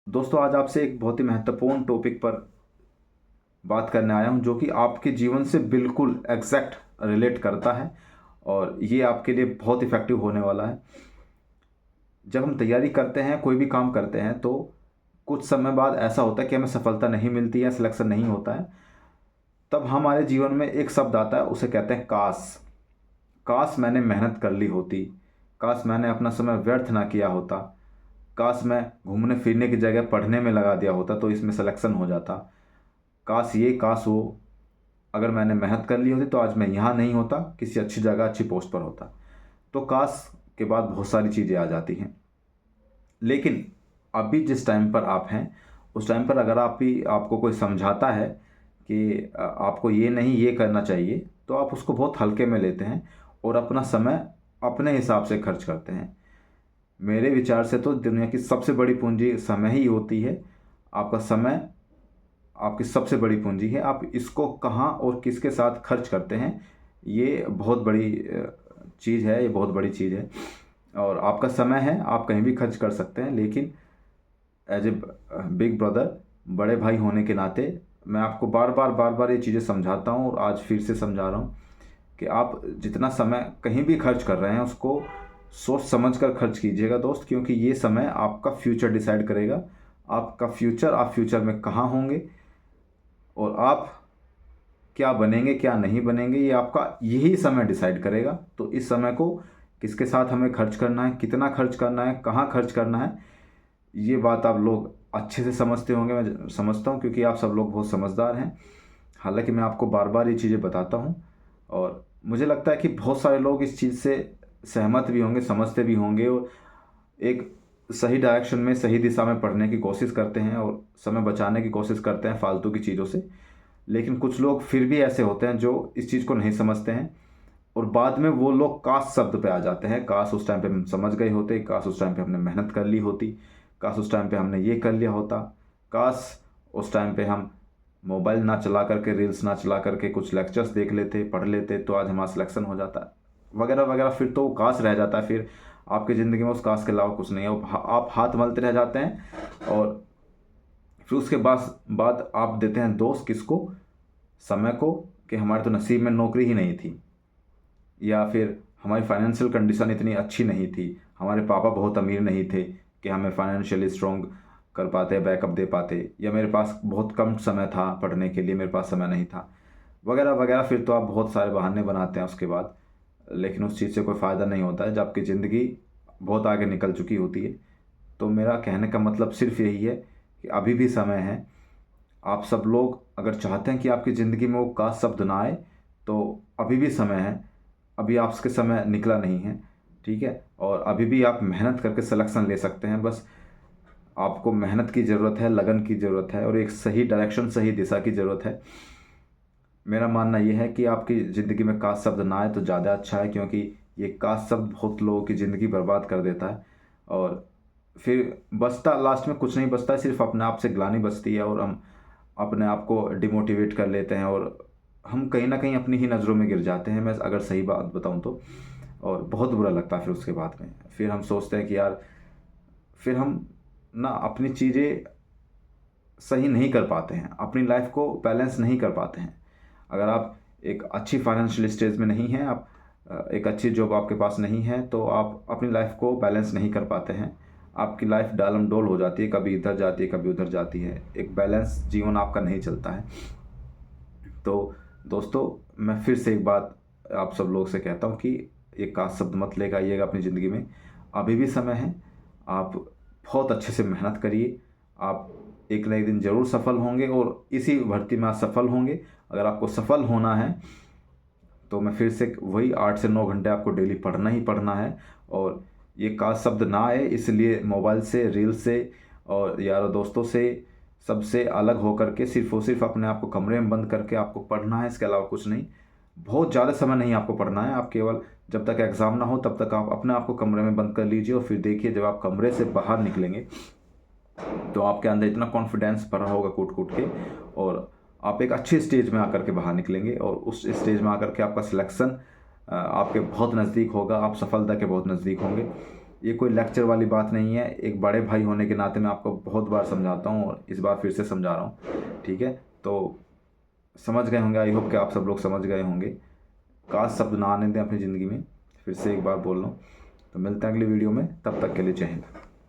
दोस्तों, आज आपसे एक बहुत ही महत्वपूर्ण टॉपिक पर बात करने आया हूं जो कि आपके जीवन से बिल्कुल एग्जैक्ट रिलेट करता है और ये आपके लिए बहुत इफ़ेक्टिव होने वाला है। जब हम तैयारी करते हैं, कोई भी काम करते हैं, तो कुछ समय बाद ऐसा होता है कि हमें सफलता नहीं मिलती है, सिलेक्शन नहीं होता है। तब हमारे जीवन में एक शब्द आता है, उसे कहते हैं काश। काश मैंने मेहनत कर ली होती, काश मैंने अपना समय व्यर्थ ना किया होता, काश मैं घूमने फिरने की जगह पढ़ने में लगा दिया होता तो इसमें सिलेक्शन हो जाता। काश ये काश वो, अगर मैंने मेहनत कर ली होती तो आज मैं यहाँ नहीं होता, किसी अच्छी जगह अच्छी पोस्ट पर होता। तो काश के बाद बहुत सारी चीज़ें आ जाती हैं। लेकिन अभी जिस टाइम पर आप हैं, उस टाइम पर अगर आपको कोई समझाता है कि आपको ये नहीं ये करना चाहिए, तो आप उसको बहुत हल्के में लेते हैं और अपना समय अपने हिसाब से खर्च करते हैं। मेरे विचार से तो दुनिया की सबसे बड़ी पूंजी समय ही होती है। आपका समय आपकी सबसे बड़ी पूंजी है। आप इसको कहाँ और किसके साथ खर्च करते हैं, ये बहुत बड़ी चीज़ है, ये बहुत बड़ी चीज़ है। और आपका समय है, आप कहीं भी खर्च कर सकते हैं, लेकिन एज ए बिग ब्रदर, बड़े भाई होने के नाते मैं आपको बार बार ये चीज़ें समझाता हूँ और आज फिर से समझा रहा हूँ कि आप जितना समय कहीं भी खर्च कर रहे हैं उसको सोच समझ कर खर्च कीजिएगा दोस्त, क्योंकि ये समय आपका फ्यूचर डिसाइड करेगा। आपका फ्यूचर, आप फ्यूचर में कहाँ होंगे और आप क्या बनेंगे क्या नहीं बनेंगे, ये आपका यही समय डिसाइड करेगा। तो इस समय को किसके साथ हमें खर्च करना है, कितना खर्च करना है, कहाँ खर्च करना है, ये बात आप लोग अच्छे से समझते होंगे। मैं समझता हूँ क्योंकि आप सब लोग बहुत समझदार हैं। हालांकि मैं आपको बार बार ये चीज़ें बताता हूँ और मुझे लगता है कि बहुत सारे लोग इस चीज़ से सहमत भी होंगे, समझते भी होंगे और एक सही डायरेक्शन में, सही दिशा में पढ़ने की कोशिश करते हैं और समय बचाने की कोशिश करते हैं फालतू की चीज़ों से। लेकिन कुछ लोग फिर भी ऐसे होते हैं जो इस चीज़ को नहीं समझते हैं और बाद में वो लोग काश शब्द पे आ जाते हैं। काश उस टाइम पे हम समझ गए होते, काश उस टाइम पे हमने मेहनत कर ली होती, काश उस टाइम पे हमने ये कर लिया होता, काश उस टाइम पे हम मोबाइल ना चला करके, रील्स ना चला करके कुछ लेक्चर्स देख लेते, पढ़ लेते, तो आज हमारा सिलेक्शन हो जाता, वगैरह वगैरह। फिर तो वो काश रह जाता है। फिर आपकी ज़िंदगी में उस काश के अलावा कुछ नहीं है। आप हाथ मलते रह जाते हैं और फिर उसके बाद आप देते हैं दोष किसको? समय को, कि हमारे तो नसीब में नौकरी ही नहीं थी, या फिर हमारी फाइनेंशियल कंडीशन इतनी अच्छी नहीं थी, हमारे पापा बहुत अमीर नहीं थे कि हमें फाइनेंशियली स्ट्रॉन्ग कर पाते, बैकअप दे पाते, या मेरे पास बहुत कम समय था पढ़ने के लिए, मेरे पास समय नहीं था, वगैरह वगैरह। फिर तो आप बहुत सारे बहाने बनाते हैं उसके बाद, लेकिन उस चीज़ से कोई फ़ायदा नहीं होता है जब आपकी ज़िंदगी बहुत आगे निकल चुकी होती है। तो मेरा कहने का मतलब सिर्फ यही है कि अभी भी समय है। आप सब लोग अगर चाहते हैं कि आपकी ज़िंदगी में वो काश शब्द ना आए, तो अभी भी समय है। अभी आपके समय निकला नहीं है, ठीक है? और अभी भी आप मेहनत करके सिलेक्शन ले सकते हैं। बस आपको मेहनत की ज़रूरत है, लगन की ज़रूरत है और एक सही डायरेक्शन, सही दिशा की ज़रूरत है। मेरा मानना ये है कि आपकी ज़िंदगी में काश शब्द ना आए तो ज़्यादा अच्छा है, क्योंकि ये काश शब्द बहुत लोगों की ज़िंदगी बर्बाद कर देता है और फिर बचता लास्ट में कुछ नहीं बचता है, सिर्फ अपने आप से ग्लानि बचती है और हम अपने आप को डिमोटिवेट कर लेते हैं और हम कहीं ना कहीं अपनी ही नज़रों में गिर जाते हैं, मैं अगर सही बात बताऊं तो। और बहुत बुरा लगता है फिर उसके बाद में। फिर हम सोचते हैं कि यार, फिर हम ना अपनी चीज़ें सही नहीं कर पाते हैं, अपनी लाइफ को बैलेंस नहीं कर पाते हैं। अगर आप एक अच्छी फाइनेंशियल स्टेज में नहीं हैं, आप एक अच्छी जॉब आपके पास नहीं है, तो आप अपनी लाइफ को बैलेंस नहीं कर पाते हैं। आपकी लाइफ डालम डोल हो जाती है, कभी इधर जाती है, कभी उधर जाती है। एक बैलेंस जीवन आपका नहीं चलता है। तो दोस्तों, मैं फिर से एक बात आप सब लोग से कहता हूँ कि एक काश शब्द मत लेकर आइएगा अपनी ज़िंदगी में। अभी भी समय है। आप बहुत अच्छे से मेहनत करिए। आप एक ना एक दिन ज़रूर सफल होंगे और इसी भर्ती में आप सफल होंगे। अगर आपको सफल होना है तो मैं फिर से वही 8 से 9 घंटे आपको डेली पढ़ना ही पढ़ना है। और ये काश शब्द ना आए इसलिए मोबाइल से, रील से और यारों दोस्तों से, सबसे अलग होकर के सिर्फ और सिर्फ अपने आप को कमरे में बंद करके आपको पढ़ना है, इसके अलावा कुछ नहीं। बहुत ज़्यादा समय नहीं आपको पढ़ना है। आप केवल जब तक एग्ज़ाम ना हो तब तक आप अपने आप को कमरे में बंद कर लीजिए और फिर देखिए जब आप कमरे से बाहर निकलेंगे तो आपके अंदर इतना कॉन्फिडेंस भरा होगा कूट कूट के, और आप एक अच्छे स्टेज में आकर के बाहर निकलेंगे और उस स्टेज में आकर के आपका सिलेक्शन आपके बहुत नज़दीक होगा, आप सफलता के बहुत नज़दीक होंगे। ये कोई लेक्चर वाली बात नहीं है, एक बड़े भाई होने के नाते मैं आपको बहुत बार समझाता हूँ और इस बार फिर से समझा रहा हूँ, ठीक है। तो समझ गए होंगे, आई होप कि आप सब लोग समझ गए होंगे। काश शब्द ना आने दें अपनी ज़िंदगी में, फिर से एक बार बोल रहा हूँ। तो मिलते हैं अगली वीडियो में, तब तक के लिए जय हिंद।